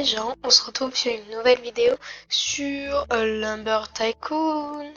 gens, on se retrouve sur une nouvelle vidéo sur Lumber Tycoon.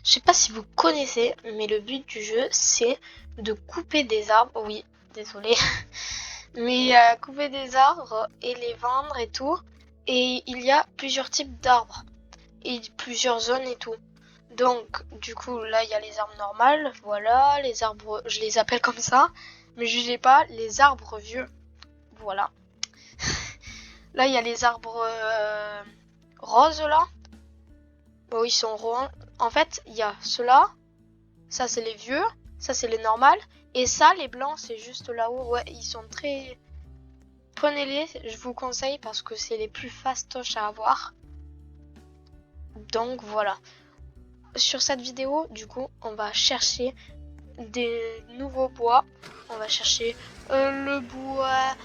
Je sais pas si vous connaissez, mais le but du jeu c'est de couper des arbres, oui, désolé, mais couper des arbres et les vendre et tout. Et il y a plusieurs types d'arbres et plusieurs zones et tout. Donc du coup là il y a les arbres normales, voilà, les arbres, je les appelle comme ça, mais jugez pas, les arbres vieux, voilà. Là, il y a les arbres roses, là. Bon, ils sont ronds. En fait, il y a ceux-là. Ça, c'est les vieux. Ça, c'est les normales. Et ça, les blancs, c'est juste là-haut. Ouais, ils sont très... Prenez-les, je vous conseille, parce que c'est les plus fastoches à avoir. Donc, voilà. Sur cette vidéo, du coup, on va chercher des nouveaux bois. On va chercher le bois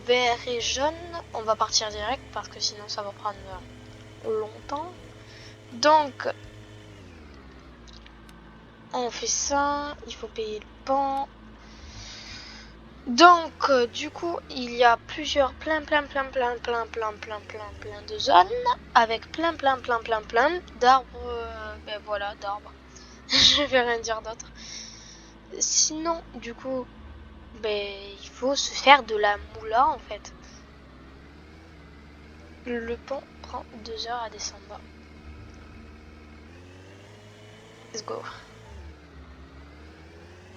vert et jaune. On va partir direct, parce que sinon, ça va prendre... longtemps. Donc on fait ça, il faut payer le pan. Donc du coup il y a plusieurs plein de zones avec plein d'arbres, ben voilà, d'arbres. Je vais rien dire d'autre. Sinon du coup ben il faut se faire de la moula en fait. Le pont prend 2 heures à descendre. Let's go.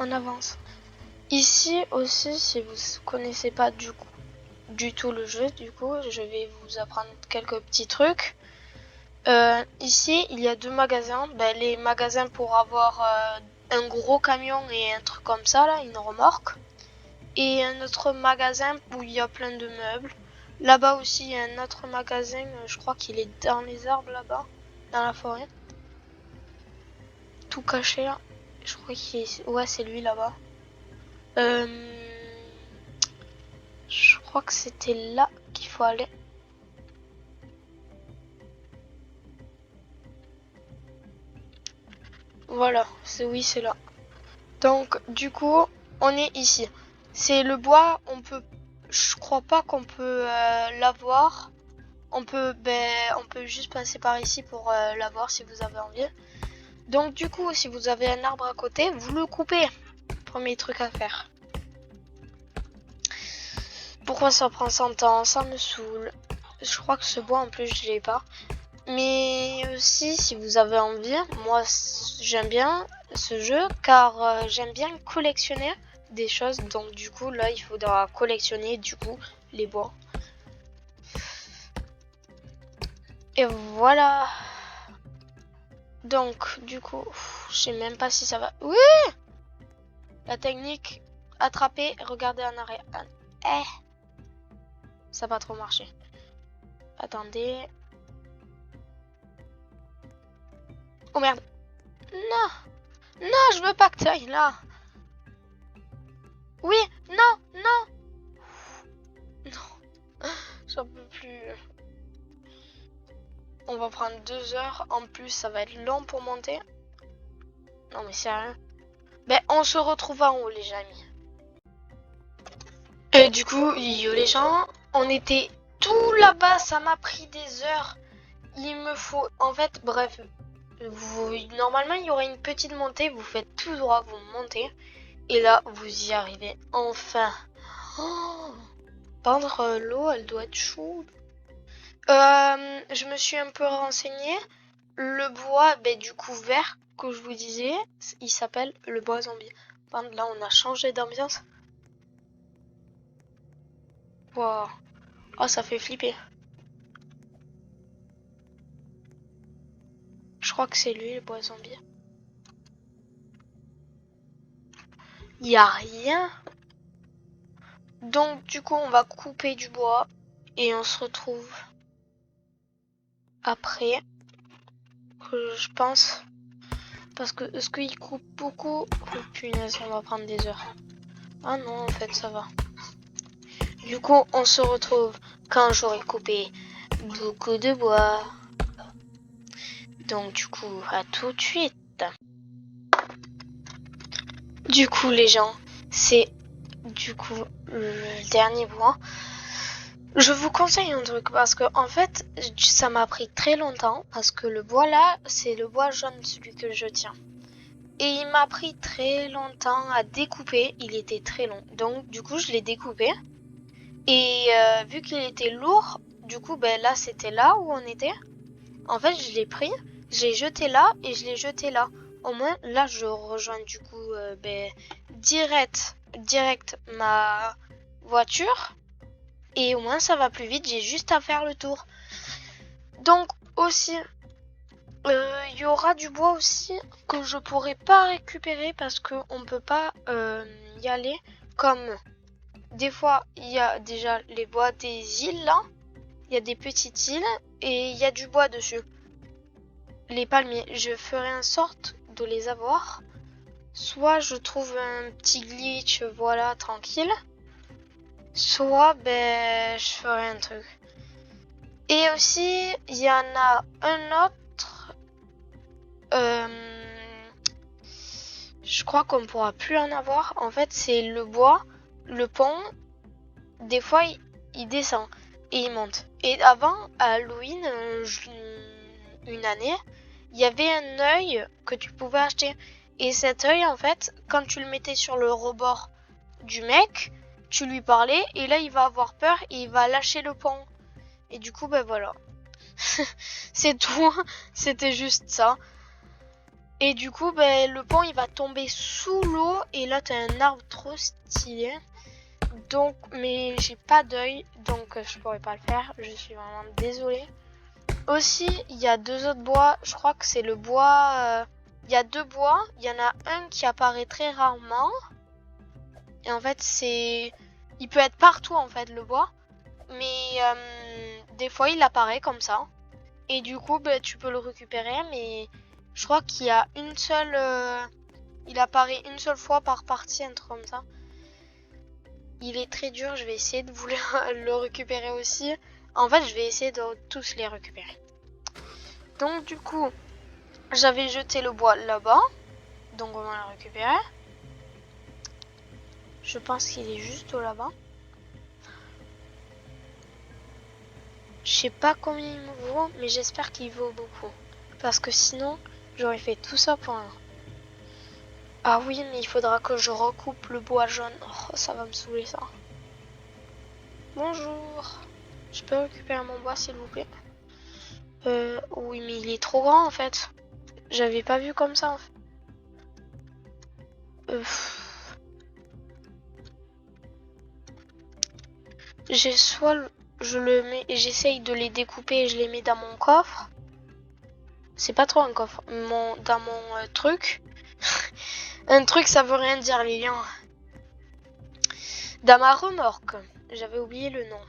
On avance. Ici aussi, si vous connaissez pas du tout le jeu, du coup, je vais vous apprendre quelques petits trucs. Ici, il y a 2 magasins. Ben, les magasins pour avoir un gros camion et un truc comme ça, là, une remorque. Et un autre magasin où il y a plein de meubles. Là-bas aussi, il y a un autre magasin, je crois qu'il est dans les arbres là-bas, dans la forêt. Tout caché là. Je crois qu'il est... Ouais, c'est lui là-bas. Je crois que c'était là qu'il faut aller. Voilà, c'est là. Donc du coup, on est ici. C'est le bois, je crois pas qu'on peut l'avoir. On peut juste passer par ici pour l'avoir si vous avez envie. Donc du coup, si vous avez un arbre à côté, vous le coupez. Premier truc à faire. Pourquoi ça prend 100 ans? Ça me saoule. Je crois que ce bois en plus je l'ai pas. Mais aussi si vous avez envie, moi j'aime bien ce jeu car j'aime bien collectionner des choses. Donc du coup là il faudra collectionner du coup les bois. Et voilà. Donc du coup je sais même pas si ça va. Oui. La technique attraper, regarder en arrière. Ça va pas trop marcher. Attendez. Oh merde. Non. Non, je veux pas que tu ailles là. Oui, non, non. Non. J'en peux plus. On va prendre 2 heures. En plus, ça va être long pour monter. Non mais sérieux. Ben, on se retrouve en haut les amis. Et du coup, yo les gens, on était tout là-bas. Ça m'a pris des heures. Il me faut... En fait, bref. Normalement, il y aurait une petite montée. Vous faites tout droit, vous montez. Et là, vous y arrivez. Enfin. Oh, pendre l'eau, elle doit être chaude. Je me suis un peu renseignée. Le bois, ben, du coup vert que je vous disais, il s'appelle le bois zombie. Là, on a changé d'ambiance. Wow. Oh, ça fait flipper. Je crois que c'est lui, le bois zombie. Il y a rien. Donc, du coup, on va couper du bois et on se retrouve après. Je pense. Parce que est-ce qu'il coupe beaucoup? Oh punaise, on va prendre des heures. Ah non, en fait, ça va. Du coup, on se retrouve quand j'aurai coupé beaucoup de bois. Donc, du coup, à tout de suite. Du coup, les gens, c'est du coup le dernier bois. Je vous conseille un truc parce que en fait ça m'a pris très longtemps parce que le bois là c'est le bois jaune celui que je tiens. Et il m'a pris très longtemps à découper, il était très long. Donc du coup je l'ai découpé. Et vu qu'il était lourd, du coup ben là c'était là où on était. En fait je l'ai pris, je l'ai jeté là et je l'ai jeté là. Au moins là je rejoins du coup direct ma voiture. Et au moins ça va plus vite, j'ai juste à faire le tour. Donc aussi, il y aura du bois aussi que je pourrai pas récupérer parce qu'on peut pas y aller. Comme des fois il y a déjà les bois des îles là, il y a des petites îles et il y a du bois dessus. Les palmiers, je ferai en sorte de les avoir. Soit je trouve un petit glitch, voilà, tranquille. Soit ben je ferai un truc. Et aussi, il y en a un autre. Je crois qu'on pourra plus en avoir. En fait, c'est le bois, le pont. Des fois, il descend et il monte. Et avant, à Halloween, une année, il y avait un œil que tu pouvais acheter. Et cet œil, en fait, quand tu le mettais sur le rebord du mec, tu lui parlais et là, il va avoir peur et il va lâcher le pont. Et du coup, ben voilà. C'est tout, c'était juste ça. Et du coup, ben, le pont il va tomber sous l'eau et là t'as un arbre trop stylé. Donc, mais j'ai pas d'œil, donc je pourrais pas le faire. Je suis vraiment désolée. Aussi, il y a deux autres bois. Je crois que c'est le bois. Il y a deux bois. Il y en a un qui apparaît très rarement. Et en fait, il peut être partout en fait le bois, mais des fois il apparaît comme ça. Et du coup, ben, tu peux le récupérer, mais je crois qu'il y a une seule... il apparaît une seule fois par partie, un truc comme ça. Il est très dur, je vais essayer de vous le récupérer aussi. En fait, je vais essayer de tous les récupérer. Donc du coup, j'avais jeté le bois là-bas. Donc on va le récupérer. Je pense qu'il est juste là-bas. Je sais pas combien il me vaut, mais j'espère qu'il vaut beaucoup. Parce que sinon, j'aurais fait tout ça pour rien. Ah oui, mais il faudra que je recoupe le bois jaune. Oh, ça va me saouler ça. Bonjour. Je peux récupérer mon bois s'il vous plaît? Oui, mais il est trop grand en fait. J'avais pas vu comme ça en fait. J'ai soit je le mets et j'essaye de les découper et je les mets dans mon coffre. C'est pas trop un coffre. Dans mon truc. Un truc ça veut rien dire les liens. Dans ma remorque. J'avais oublié le nom.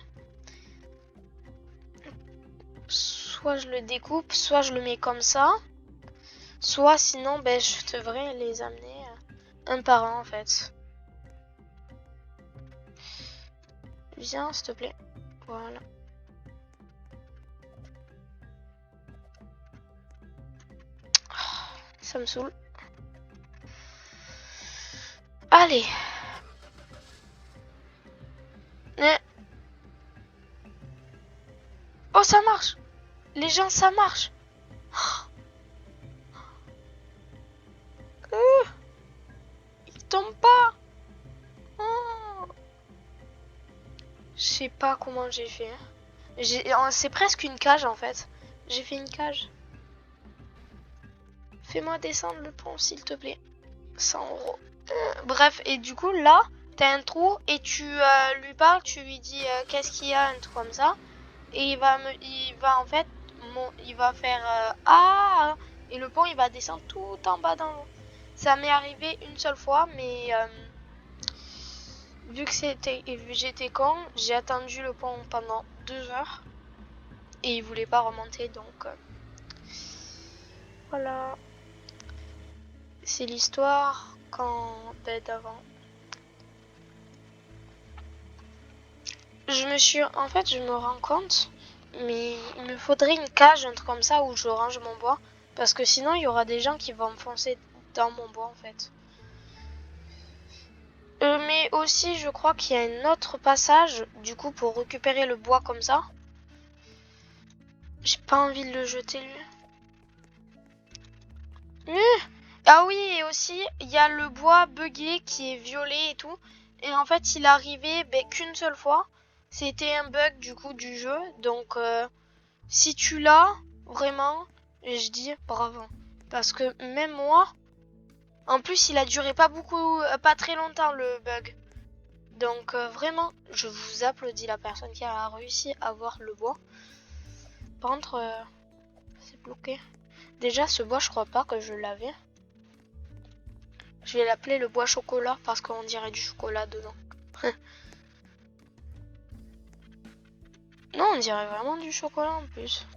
Soit je le découpe, soit je le mets comme ça. Soit sinon, ben, je devrais les amener un par un en fait. Viens, s'il te plaît. Voilà. Ça me saoule. Allez. Oh, ça marche. Les gens, ça marche. Il tombe pas. Oh. Je sais pas comment j'ai fait. C'est presque une cage en fait. J'ai fait une cage. Fais-moi descendre le pont s'il te plaît. 100 €. Bref, et du coup là, t'as un trou et tu lui parles, tu lui dis qu'est-ce qu'il y a, un truc comme ça. Et il va en fait, il va faire ah, et le pont il va descendre tout en bas dans l'eau. Ça m'est arrivé une seule fois, mais vu que j'étais con, j'ai attendu le pont pendant 2 heures et il voulait pas remonter, donc voilà. C'est l'histoire d'avant. Je me rends compte, mais il me faudrait une cage, un truc comme ça où je range mon bois, parce que sinon il y aura des gens qui vont me foncer dans mon bois en fait. Mais aussi, je crois qu'il y a un autre passage, du coup, pour récupérer le bois comme ça. J'ai pas envie de le jeter, lui. Ah oui, et aussi, il y a le bois buggé qui est violet et tout. Et en fait, il arrivait qu'une seule fois. C'était un bug, du coup, du jeu. Donc, si tu l'as, vraiment, je dis bravo. Parce que même moi, en plus, il a duré pas très longtemps, le bug. Donc vraiment, je vous applaudis la personne qui a réussi à avoir le bois. Par contre, c'est bloqué. Déjà, ce bois, je crois pas que je l'avais. Je vais l'appeler le bois chocolat parce qu'on dirait du chocolat dedans. Non, on dirait vraiment du chocolat en plus.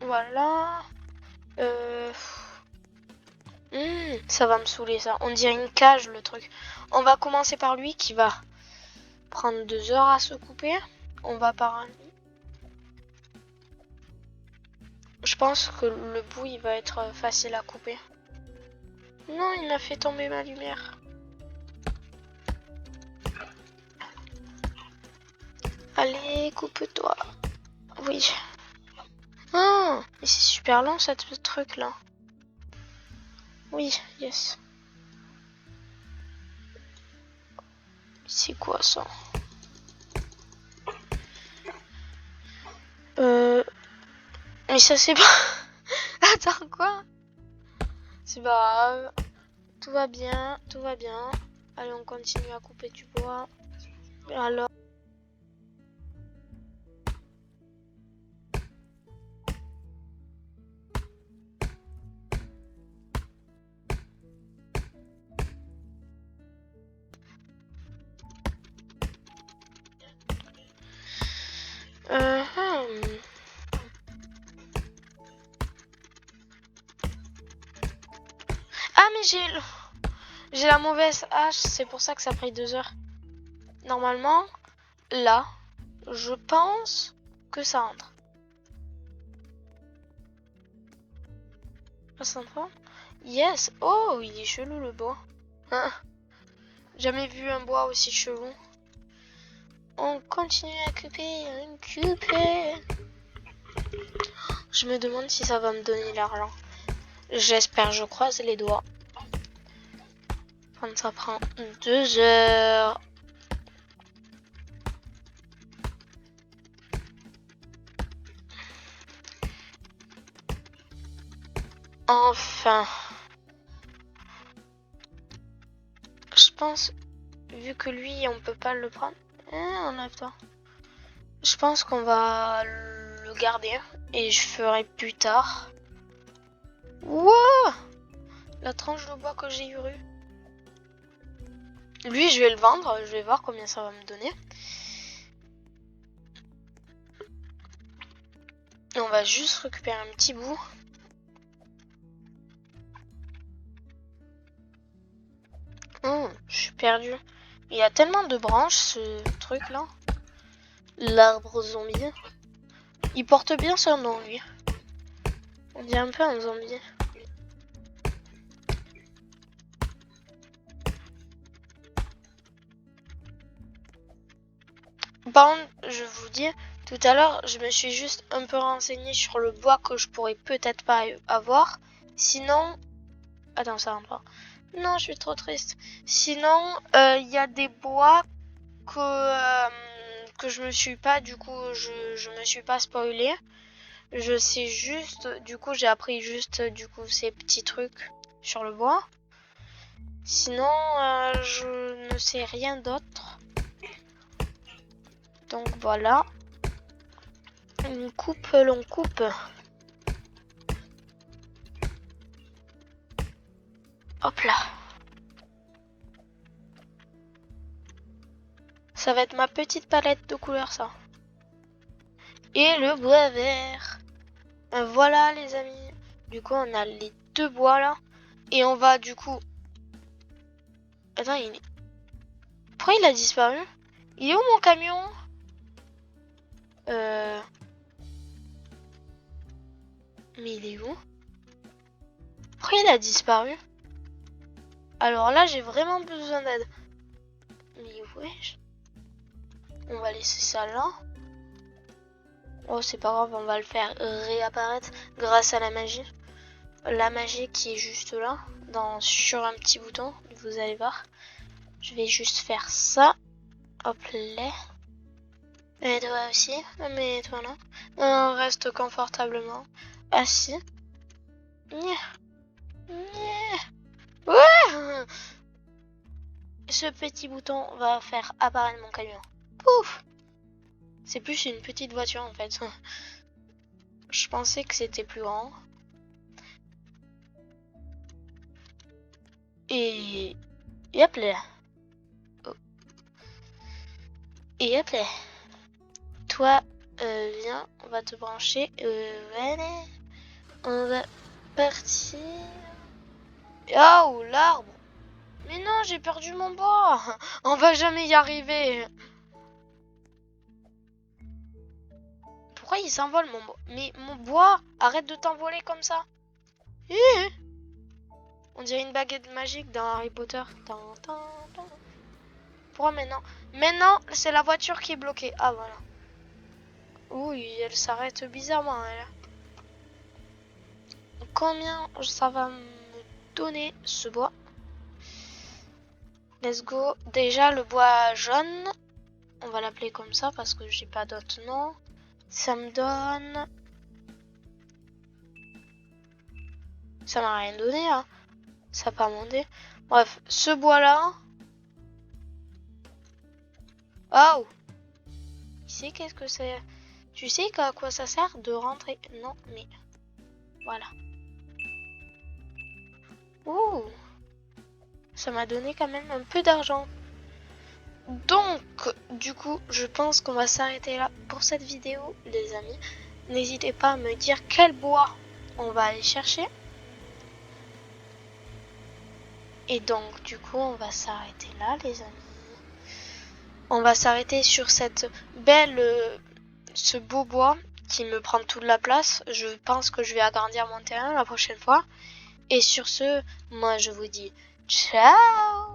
Voilà. Ça va me saouler ça. On dirait une cage le truc. On va commencer par lui qui va prendre 2 heures à se couper. On va par lui. Je pense que le bout il va être facile à couper. Non, il m'a fait tomber ma lumière. Allez, coupe-toi. Oui. Ah, mais c'est super lent ce truc là. Oui, yes. C'est quoi ça? Mais ça c'est pas... Attends, quoi? C'est pas grave. Tout va bien, tout va bien. Allez, on continue à couper du bois. Alors... Ah, mais j'ai la mauvaise hache, c'est pour ça que ça a pris 2 heures. Normalement, là, je pense que ça entre. Ça entre? Yes! Oh, il est chelou le bois. Hein? Jamais vu un bois aussi chelou. On continue à couper, Je me demande si ça va me donner l'argent. J'espère, je croise les doigts. Quand ça prend 2 heures. Enfin. Je pense, vu que lui, on peut pas le prendre. Enlève-toi. Je pense qu'on va le garder. Et je ferai plus tard. Wow! La tranche de bois que j'ai eue. Lui, je vais le vendre. Je vais voir combien ça va me donner. Et on va juste récupérer un petit bout. Je suis perdue. Il y a tellement de branches, ce truc-là. L'arbre zombie. Il porte bien son nom, lui. On dirait un peu un zombie. Par contre, je vous dis, tout à l'heure, je me suis juste un peu renseignée sur le bois que je pourrais peut-être pas avoir. Sinon... Attends, ça rentre pas. Non, je suis trop triste. Sinon, il y a des bois que je me suis pas, du coup, je me suis pas spoilé. Je sais juste, du coup, j'ai appris juste, du coup, ces petits trucs sur le bois. Sinon, je ne sais rien d'autre. Donc voilà. On coupe, l'on coupe. Hop là. Ça va être ma petite palette de couleurs, ça. Et le bois vert. Voilà, les amis. Du coup, on a les 2 bois, là. Et on va, du coup... Attends, pourquoi il a disparu? Il est où, mon camion? Mais il est où? Pourquoi il a disparu? Alors là, j'ai vraiment besoin d'aide. Mais wesh. On va laisser ça là. Oh, c'est pas grave, on va le faire réapparaître grâce à la magie. La magie qui est juste là, sur un petit bouton, vous allez voir. Je vais juste faire ça. Hop là. Et toi aussi, mets-toi là. On reste confortablement assis. Ouais. Ce petit bouton va faire apparaître mon camion. Pouf. C'est plus une petite voiture en fait. Je pensais que c'était plus grand. Et hop là. Oh. Et hop là. Toi, viens, on va te brancher. Voilà. On va partir. Oh, l'arbre. Mais non, j'ai perdu mon bois. On va jamais y arriver. Pourquoi il s'envole mon bois? Mais mon bois, arrête de t'envoler comme ça. On dirait une baguette magique dans Harry Potter. Pourquoi maintenant? Maintenant, c'est la voiture qui est bloquée. Ah, voilà. Oui, elle s'arrête bizarrement, elle. Combien ça va me donner ce bois? Let's go. Déjà, le bois jaune. On va l'appeler comme ça parce que j'ai pas d'autre nom. Ça me donne... Ça m'a rien donné, hein. Ça n'a pas monté. Bref, ce bois-là... Oh! Tu sais qu'est-ce que c'est? Tu sais à quoi ça sert de rentrer? Non, mais... Voilà. Ouh! Ça m'a donné quand même un peu d'argent. Donc, du coup, je pense qu'on va s'arrêter là pour cette vidéo, les amis. N'hésitez pas à me dire quel bois on va aller chercher. Et donc, du coup, on va s'arrêter là, les amis. On va s'arrêter sur cette belle... ce beau bois qui me prend toute la place. Je pense que je vais agrandir mon terrain la prochaine fois. Et sur ce, moi, je vous dis ciao!